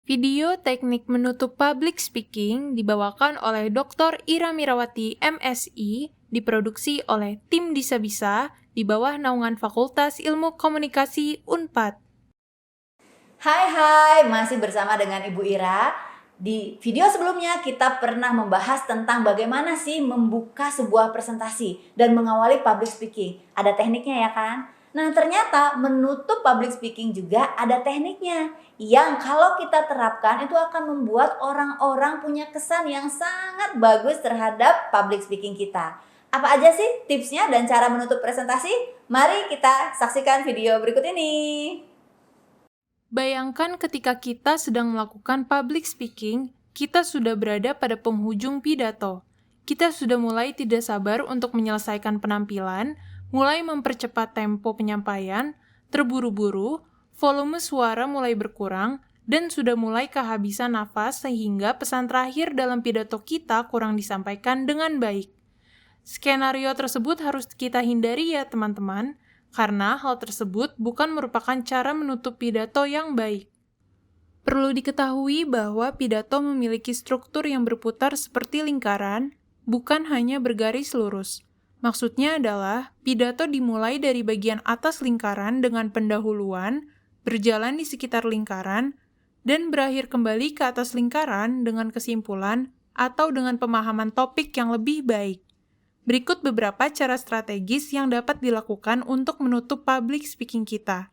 Video teknik menutup public speaking dibawakan oleh Dr. Ira Mirawati, MSI, diproduksi oleh tim Disa-Bisa di bawah naungan Fakultas Ilmu Komunikasi Unpad. Hai, masih bersama dengan Ibu Ira. Di video sebelumnya kita pernah membahas tentang bagaimana sih membuka sebuah presentasi dan mengawali public speaking. Ada tekniknya ya kan? Nah ternyata menutup public speaking juga ada tekniknya yang kalau kita terapkan itu akan membuat orang-orang punya kesan yang sangat bagus terhadap public speaking kita. Apa aja sih tipsnya dan cara menutup presentasi? Mari kita saksikan video berikut ini. Bayangkan ketika kita sedang melakukan public speaking, kita sudah berada pada penghujung pidato. Kita sudah mulai tidak sabar untuk menyelesaikan penampilan, mulai mempercepat tempo penyampaian, terburu-buru, volume suara mulai berkurang, dan sudah mulai kehabisan nafas sehingga pesan terakhir dalam pidato kita kurang disampaikan dengan baik. Skenario tersebut harus kita hindari ya teman-teman, karena hal tersebut bukan merupakan cara menutup pidato yang baik. Perlu diketahui bahwa pidato memiliki struktur yang berputar seperti lingkaran, bukan hanya bergaris lurus. Maksudnya adalah, pidato dimulai dari bagian atas lingkaran dengan pendahuluan, berjalan di sekitar lingkaran, dan berakhir kembali ke atas lingkaran dengan kesimpulan atau dengan pemahaman topik yang lebih baik. Berikut beberapa cara strategis yang dapat dilakukan untuk menutup public speaking kita.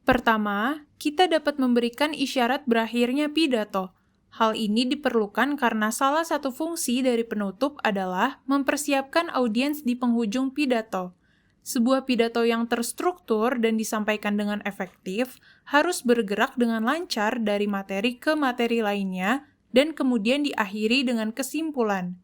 Pertama, kita dapat memberikan isyarat berakhirnya pidato. Hal ini diperlukan karena salah satu fungsi dari penutup adalah mempersiapkan audiens di penghujung pidato. Sebuah pidato yang terstruktur dan disampaikan dengan efektif harus bergerak dengan lancar dari materi ke materi lainnya dan kemudian diakhiri dengan kesimpulan.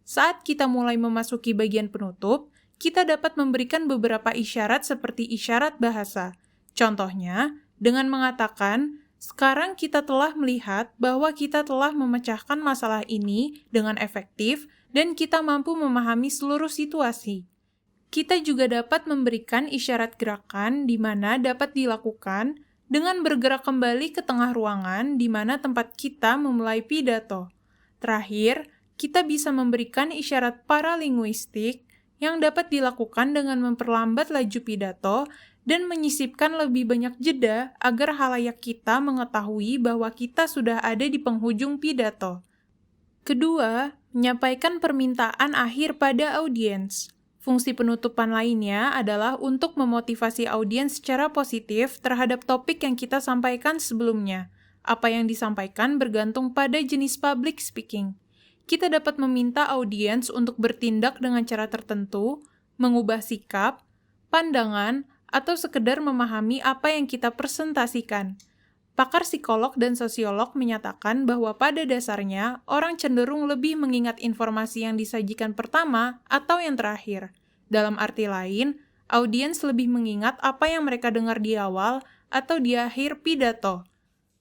Saat kita mulai memasuki bagian penutup, kita dapat memberikan beberapa isyarat seperti isyarat bahasa. Contohnya, dengan mengatakan, sekarang kita telah melihat bahwa kita telah memecahkan masalah ini dengan efektif dan kita mampu memahami seluruh situasi. Kita juga dapat memberikan isyarat gerakan di mana dapat dilakukan dengan bergerak kembali ke tengah ruangan di mana tempat kita memulai pidato. Terakhir, kita bisa memberikan isyarat paralinguistik yang dapat dilakukan dengan memperlambat laju pidato dan menyisipkan lebih banyak jeda agar halayak kita mengetahui bahwa kita sudah ada di penghujung pidato. Kedua, menyampaikan permintaan akhir pada audiens. Fungsi penutupan lainnya adalah untuk memotivasi audiens secara positif terhadap topik yang kita sampaikan sebelumnya. Apa yang disampaikan bergantung pada jenis public speaking. Kita dapat meminta audiens untuk bertindak dengan cara tertentu, mengubah sikap, pandangan, atau sekedar memahami apa yang kita presentasikan. Pakar psikolog dan sosiolog menyatakan bahwa pada dasarnya, orang cenderung lebih mengingat informasi yang disajikan pertama atau yang terakhir. Dalam arti lain, audiens lebih mengingat apa yang mereka dengar di awal atau di akhir pidato.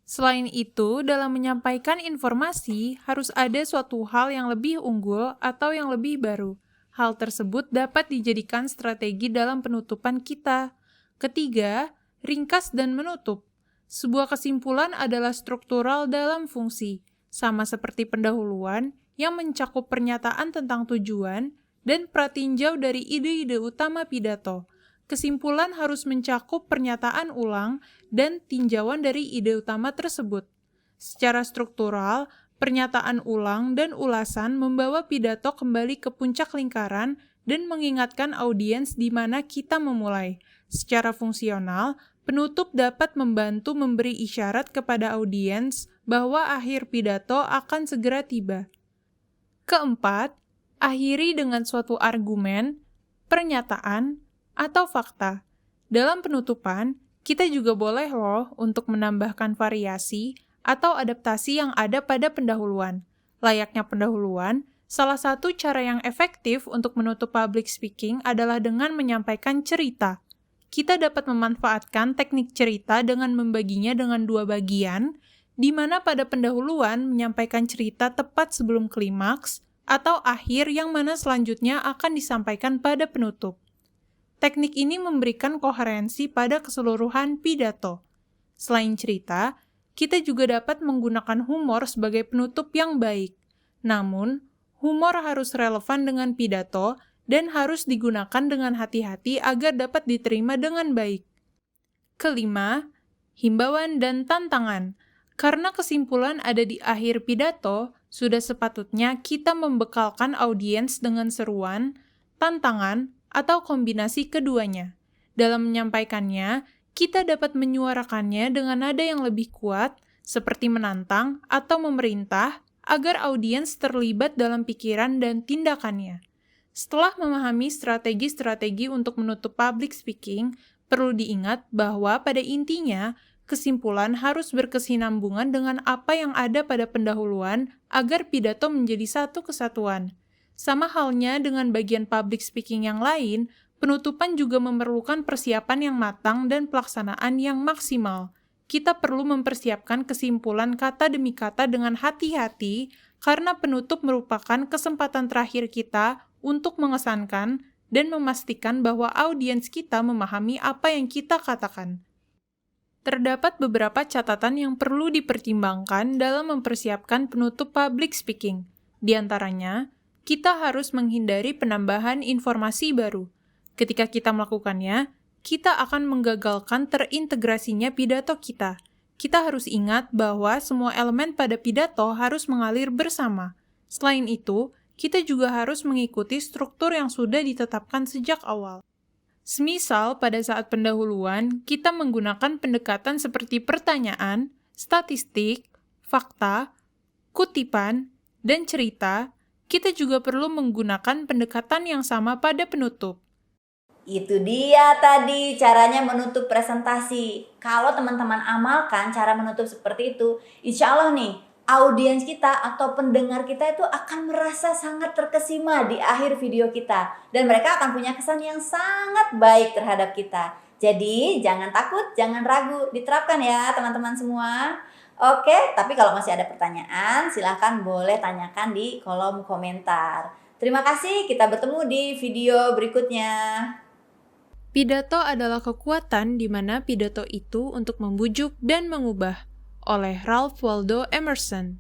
Selain itu, dalam menyampaikan informasi, harus ada suatu hal yang lebih unggul atau yang lebih baru. Hal tersebut dapat dijadikan strategi dalam penutupan kita. Ketiga, ringkas dan menutup. Sebuah kesimpulan adalah struktural dalam fungsi, sama seperti pendahuluan yang mencakup pernyataan tentang tujuan dan pratinjau dari ide-ide utama pidato. Kesimpulan harus mencakup pernyataan ulang dan tinjauan dari ide utama tersebut. Secara struktural, pernyataan ulang dan ulasan membawa pidato kembali ke puncak lingkaran dan mengingatkan audiens di mana kita memulai. Secara fungsional, penutup dapat membantu memberi isyarat kepada audiens bahwa akhir pidato akan segera tiba. Keempat, akhiri dengan suatu argumen, pernyataan, atau fakta. Dalam penutupan, kita juga boleh loh untuk menambahkan variasi atau adaptasi yang ada pada pendahuluan. Layaknya pendahuluan, salah satu cara yang efektif untuk menutup public speaking adalah dengan menyampaikan cerita. Kita dapat memanfaatkan teknik cerita dengan membaginya dengan dua bagian, di mana pada pendahuluan menyampaikan cerita tepat sebelum klimaks, atau akhir yang mana selanjutnya akan disampaikan pada penutup. Teknik ini memberikan koherensi pada keseluruhan pidato. Selain cerita, kita juga dapat menggunakan humor sebagai penutup yang baik. Namun, humor harus relevan dengan pidato dan harus digunakan dengan hati-hati agar dapat diterima dengan baik. Kelima, himbauan dan tantangan. Karena kesimpulan ada di akhir pidato, sudah sepatutnya kita membekalkan audiens dengan seruan, tantangan, atau kombinasi keduanya. Dalam menyampaikannya, kita dapat menyuarakannya dengan nada yang lebih kuat, seperti menantang atau memerintah, agar audiens terlibat dalam pikiran dan tindakannya. Setelah memahami strategi-strategi untuk menutup public speaking, perlu diingat bahwa pada intinya, kesimpulan harus berkesinambungan dengan apa yang ada pada pendahuluan agar pidato menjadi satu kesatuan. Sama halnya dengan bagian public speaking yang lain, penutupan juga memerlukan persiapan yang matang dan pelaksanaan yang maksimal. Kita perlu mempersiapkan kesimpulan kata demi kata dengan hati-hati, karena penutup merupakan kesempatan terakhir kita untuk mengesankan dan memastikan bahwa audiens kita memahami apa yang kita katakan. Terdapat beberapa catatan yang perlu dipertimbangkan dalam mempersiapkan penutup public speaking. Di antaranya, kita harus menghindari penambahan informasi baru. Ketika kita melakukannya, kita akan menggagalkan terintegrasinya pidato kita. Kita harus ingat bahwa semua elemen pada pidato harus mengalir bersama. Selain itu, kita juga harus mengikuti struktur yang sudah ditetapkan sejak awal. Semisal pada saat pendahuluan, kita menggunakan pendekatan seperti pertanyaan, statistik, fakta, kutipan, dan cerita, kita juga perlu menggunakan pendekatan yang sama pada penutup. Itu dia tadi caranya menutup presentasi. Kalau teman-teman amalkan cara menutup seperti itu, insya Allah nih, audiens kita atau pendengar kita itu akan merasa sangat terkesima di akhir video kita. Dan mereka akan punya kesan yang sangat baik terhadap kita. Jadi jangan takut, jangan ragu, diterapkan ya teman-teman semua. Oke, tapi kalau masih ada pertanyaan, silahkan boleh tanyakan di kolom komentar. Terima kasih, kita bertemu di video berikutnya. Pidato adalah kekuatan di mana pidato itu untuk membujuk dan mengubah, oleh Ralph Waldo Emerson.